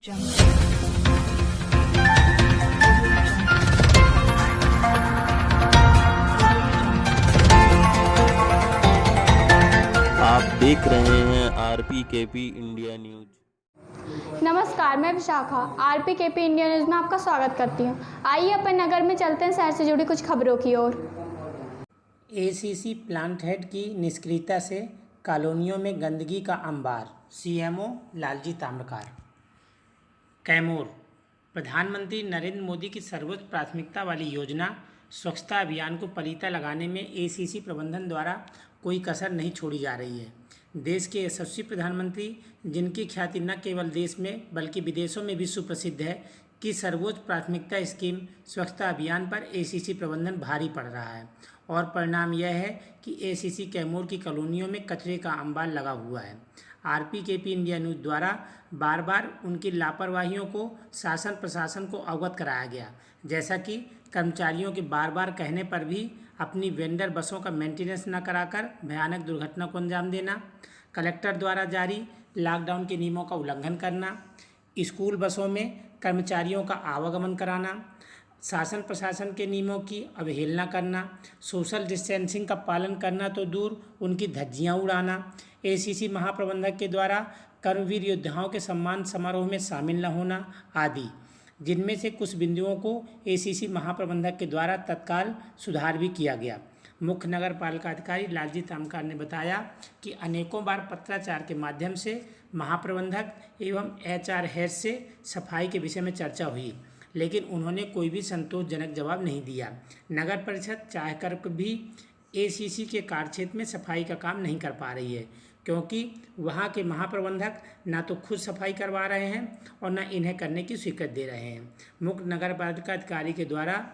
आप देख रहे हैं RPKP इंडिया न्यूज। नमस्कार, मैं विशाखा RPKP इंडिया न्यूज़ में आपका स्वागत करती हूँ। आइए अपन नगर में चलते हैं शहर से जुड़ी कुछ खबरों की ओर। ACC प्लांट हेड की निष्क्रियता से कॉलोनियों में गंदगी का अंबार, CMO लालजी ताम्रकार। कैमूर, प्रधानमंत्री नरेंद्र मोदी की सर्वोच्च प्राथमिकता वाली योजना स्वच्छता अभियान को पलीता लगाने में ACC प्रबंधन द्वारा कोई कसर नहीं छोड़ी जा रही है। देश के यशस्वी प्रधानमंत्री, जिनकी ख्याति न केवल देश में बल्कि विदेशों में भी सुप्रसिद्ध है, की सर्वोच्च प्राथमिकता स्कीम स्वच्छता अभियान पर ACC प्रबंधन भारी पड़ रहा है और परिणाम यह है कि ACC कैमूर की कॉलोनियों में कचरे का अंबार लगा हुआ है। RPKP इंडिया न्यूज़ द्वारा बार बार उनकी लापरवाहियों को शासन प्रशासन को अवगत कराया गया, जैसा कि कर्मचारियों के बार बार कहने पर भी अपनी वेंडर बसों का मेंटेनेंस न कराकर भयानक दुर्घटना को अंजाम देना, कलेक्टर द्वारा जारी लॉकडाउन के नियमों का उल्लंघन करना, स्कूल बसों में कर्मचारियों का आवागमन कराना, शासन प्रशासन के नियमों की अवहेलना करना, सोशल डिस्टेंसिंग का पालन करना तो दूर उनकी धज्जियां उड़ाना, ACC महाप्रबंधक के द्वारा कर्मवीर योद्धाओं के सम्मान समारोह में शामिल न होना आदि, जिनमें से कुछ बिंदुओं को ACC महाप्रबंधक के द्वारा तत्काल सुधार भी किया गया। मुख्य नगर पालिका अधिकारी लालजी ताम्रकार ने बताया कि अनेकों बार पत्राचार के माध्यम से महाप्रबंधक एवं HR हेड से सफाई के विषय में चर्चा हुई, लेकिन उन्होंने कोई भी संतोषजनक जवाब नहीं दिया। नगर परिषद चाहकर भी ACC के कार्यक्षेत्र में सफाई का काम नहीं कर पा रही है, क्योंकि वहां के महाप्रबंधक ना तो खुद सफाई करवा रहे हैं और न इन्हें करने की स्वीकृति दे रहे हैं। मुख्य नगर पालिका अधिकारी के द्वारा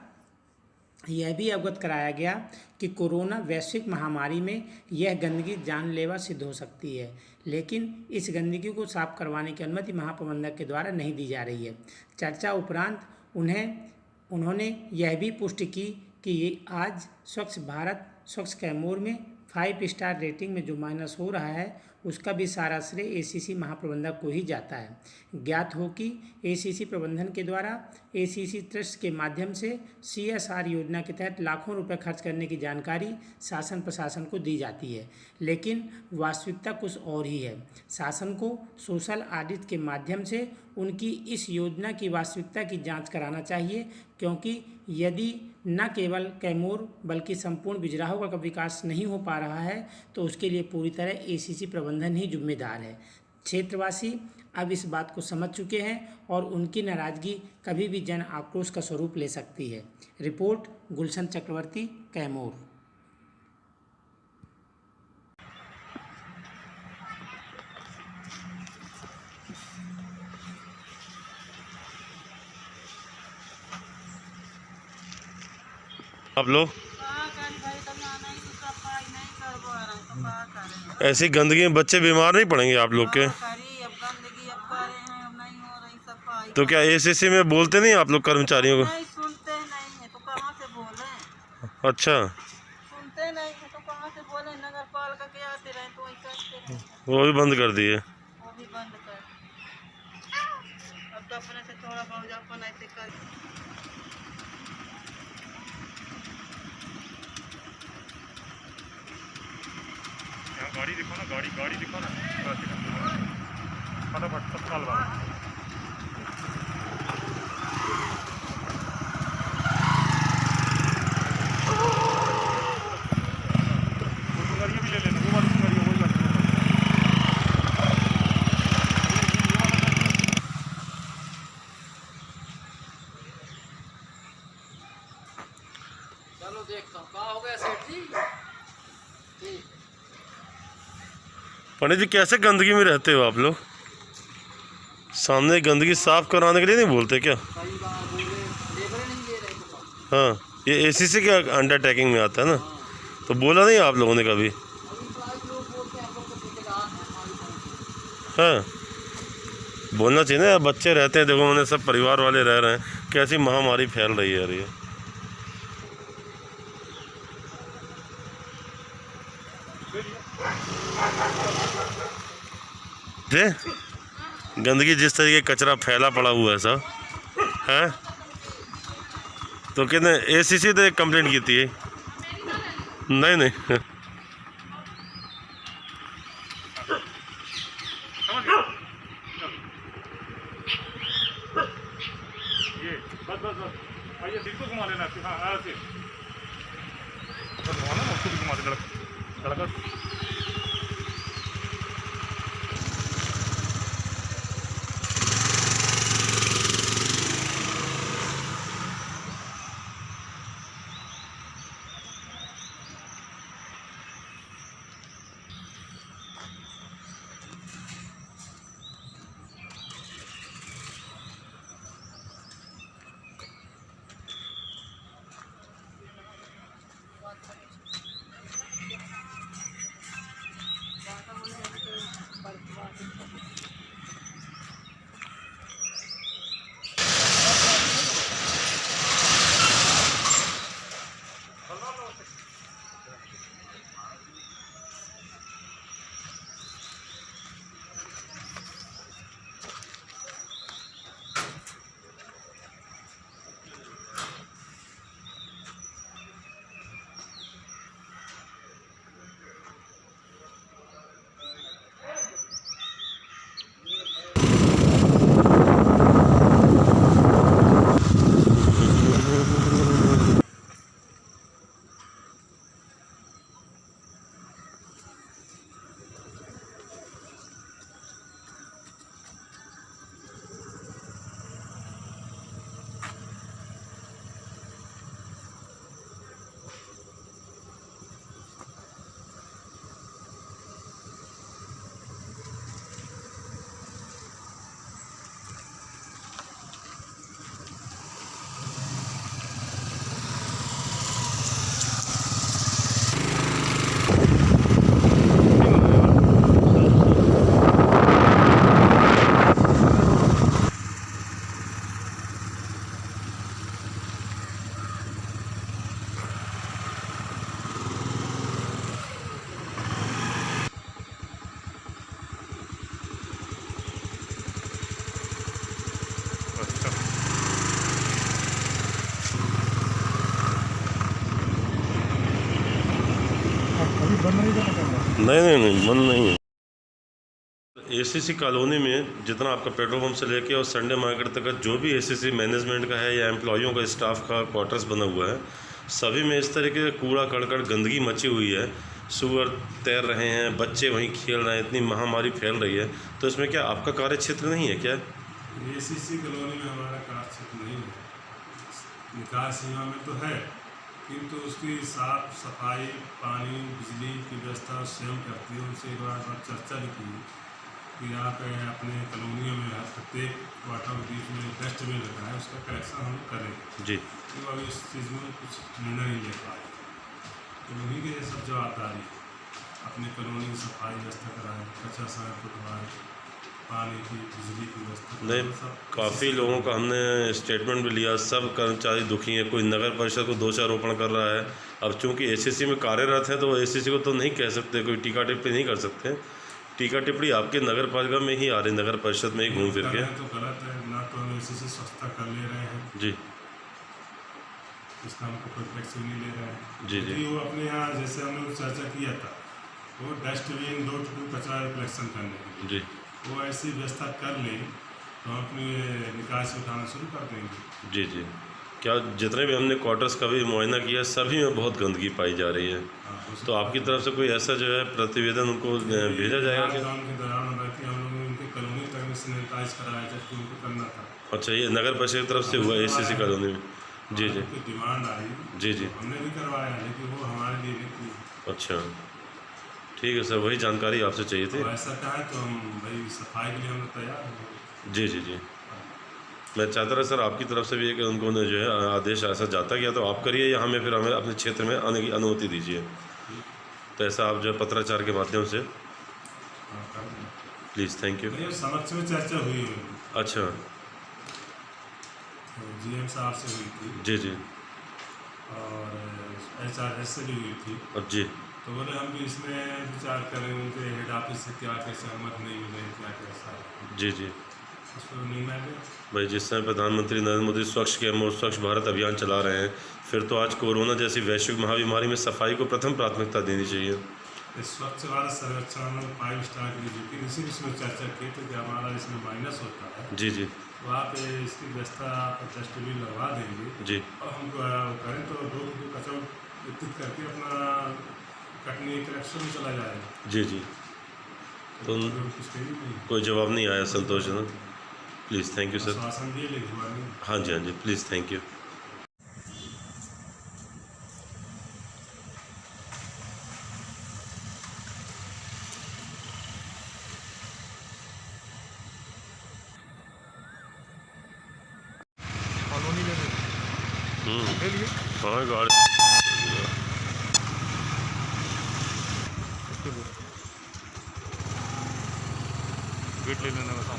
यह भी अवगत कराया गया कि कोरोना वैश्विक महामारी में यह गंदगी जानलेवा सिद्ध हो सकती है, लेकिन इस गंदगी को साफ करवाने की अनुमति महाप्रबंधक के द्वारा नहीं दी जा रही है। चर्चा उपरांत उन्होंने यह भी पुष्टि की कि आज स्वच्छ भारत स्वच्छ कैमूर में 5 स्टार रेटिंग में जो माइनस हो रहा है, उसका भी सारा श्रेय ACC महाप्रबंधक को ही जाता है। ज्ञात हो कि ACC प्रबंधन के द्वारा ACC ट्रस्ट के माध्यम से CSR योजना के तहत लाखों रुपए खर्च करने की जानकारी शासन प्रशासन को दी जाती है, लेकिन वास्तविकता कुछ और ही है। शासन को सोशल ऑडिट के माध्यम से उनकी इस योजना की वास्तविकता की जांच कराना चाहिए, क्योंकि यदि न केवल कैमूर बल्कि संपूर्ण बिजराहो का विकास नहीं हो पा रहा है तो उसके लिए पूरी तरह ACC प्रबंधन ही जिम्मेदार है। क्षेत्रवासी अब इस बात को समझ चुके हैं और उनकी नाराजगी कभी भी जन आक्रोश का स्वरूप ले सकती है। रिपोर्ट गुलशन चक्रवर्ती, कैमूर। आप लोग ऐसी गंदगी में बच्चे बीमार नहीं पड़ेंगे आप लोग के? तो क्या ACC में बोलते नहीं आप लोग कर्मचारियों को? नहीं सुनते नहीं है तो कहाँ से बोले? अच्छा, सुनते नहीं है तो कहाँ से बोले? नगर पालिका के आते रहे तो वही करते रहे। वो भी बंद कर दिए। वो भी बंद कर। अब तो अपने से थोड़ा बहुत अपन ऐसे कर। गाड़ी दिखो ना, गाड़ी दिखो ना, फटाफट तत्काल बात। भी ले लेना, वो वाली गाड़ी वही गाड़ी। चलो देखता हूँ कहाँ हो गया सेठ जी। ठीक। पंडित जी, कैसे गंदगी में रहते हो आप लोग? सामने गंदगी साफ कराने के लिए नहीं बोलते क्या? कई बार बोले लेबर नहीं ले रहे तो। हाँ, ये ACC के अंडरटेकिंग में आता है ना, तो बोला नहीं आप लोगों ने कभी? अभी प्राइस लोग बोलते हैं आप लोग को ठेकेदार हैं हमारी तरफ। हाँ, बोलना चाहिए ना। बच्चे रहते हैं, देखो उन्हें सब परिवार वाले रह रहे हैं, कैसी महामारी फैल रही है यार ये। गंदगी जिस तरीके कचरा फैला पड़ा हुआ है सब है, तो कितने एसीसी तो कंप्लेंट की थी? नहीं नहीं ये बस बस बस आइए सीट को घुमा लेना। हाँ ऐसे घुमाना ना, उसको भी घुमा दे लड़का। नहीं बंद नहीं है। एसीसी कॉलोनी में जितना आपका पेट्रोल पंप से लेके और संडे मार्केट तक का जो भी एसीसी मैनेजमेंट का है या एम्प्लॉइयों का, स्टाफ का क्वार्टर्स बना हुआ है, सभी में इस तरीके का कूड़ा कड़कड़ गंदगी मची हुई है। सुअर तैर रहे हैं, बच्चे वहीं खेल रहे हैं, इतनी महामारी फैल रही है। तो इसमें क्या आपका कार्य क्षेत्र नहीं है क्या? एसीसी कॉलोनी में हमारा कार्य क्षेत्र नहीं है, निकास सीमा में तो है, किंतु उसकी साफ सफाई, पानी, बिजली की व्यवस्था स्वयं करती है। उनसे एक बार चर्चा भी की कि आप अपने कॉलोनियों में प्रत्येक क्वार्टर के बीच में डस्टबिन रखा है, उसका कलेक्शन हम करें जी। तो अभी इस चीज़ में कुछ निर्णय नहीं ले पाए, तो उन्हीं के सब जवाबदारी अपने कॉलोनी की सफाई व्यवस्था कराएँ, कच्चा सड़क फुटवाएँ, पानी की, बिजली की व्यवस्था। नहीं, काफ़ी लोगों का हमने स्टेटमेंट भी लिया, सब कर्मचारी दुखी हैं। कोई नगर परिषद को दोषारोपण कर रहा है। अब चूंकि एसीसी में कार्यरत है तो एसीसी को तो नहीं कह सकते, कोई टीका टिप्पणी नहीं कर सकते। टीका टिप्पणी आपके नगर पालिका में ही आ रही, नगर परिषद में ही घूम फिर के। तो गलत है ना, तो हम एसीसी स्वच्छता कर ले रहे हैं जी, इसका हमको कोई टैक्स भी नहीं ले रहे हैं जी जी। वो अपने यहाँ जैसे हमने चर्चा किया था, वो डस्टबिन डोर टू कचरा कलेक्शन करने के लिए जी, वो ऐसी व्यवस्था कर लें तो हम अपने निकास उठाना शुरू कर देंगे। जी जी। क्या जितने भी हमने क्वार्टर्स का भी मुआयना किया, सभी में बहुत गंदगी पाई जा रही है। तो आपकी तरफ से कोई ऐसा जो है प्रतिवेदन उनको भेजा जाएगा क्या? लॉकडाउन के दौरान हम लोगों ने उनके कॉलोनी तक में सैनिटाइज कराया, जबकि उनको करना था। अच्छा, ये नगर परिषद की तरफ से हुआ एसीसी कॉलोनी में? जी जी डिमांड आई जी जी, हमने भी करवाया, लेकिन वो हमारे लिए नहीं की। अच्छा ठीक है सर, वही जानकारी आपसे चाहिए थी। ऐसा कहा तो हम भाई सफाई के लिए हम तैयार हैं। जी जी जी, मैं चाहता था सर आपकी तरफ से भी एक उनको जो है आदेश ऐसा जाता गया तो आप करिए, या हमें फिर हमें अपने क्षेत्र में आने की अनुमति दीजिए। तो ऐसा आप जो है पत्राचार के माध्यम से प्लीज़। Thank you. समक्ष में चर्चा हुई है। अच्छा, जीएम साहब से हुई थी जी जी, और एचआरएस से भी हुई थी। जी, तो बोले हम भी इसमें विचार करें, उनके हेड ऑफिस से क्या क्या सहमत नहीं मिले, क्या कैसा। जी जी। उसको नहीं मारे। भाई जिस समय प्रधानमंत्री नरेंद्र मोदी स्वच्छ कैमूर स्वच्छ भारत अभियान चला रहे हैं, फिर तो आज कोरोना जैसी वैश्विक महामारी में सफाई को प्रथम प्राथमिकता देनी चाहिए। इस स्वच्छ भारत सर्वेक्षण में 5 स्टार की जो कि इसी विषय में चर्चा की तो कि हमारा इसमें माइनस होता है जी जी वहाँ पे इसकी व्यवस्था डस्टबिन लगवा देंगे जी। और हम करें तो दो कचरा वितरित करके अपना कटनी कलेक्शन में चला जाएगा। जी जी। तो कुछ कही नहीं, कोई जवाब नहीं आया संतोषजनक। Please thank you sir. आश्वासन दिए लेकिन हुआ नहीं। हाँ जी हाँ जी, प्लीज़ थैंक यू। कॉलोनी ले लिए हाँ गाड़ी गेट ले लेने का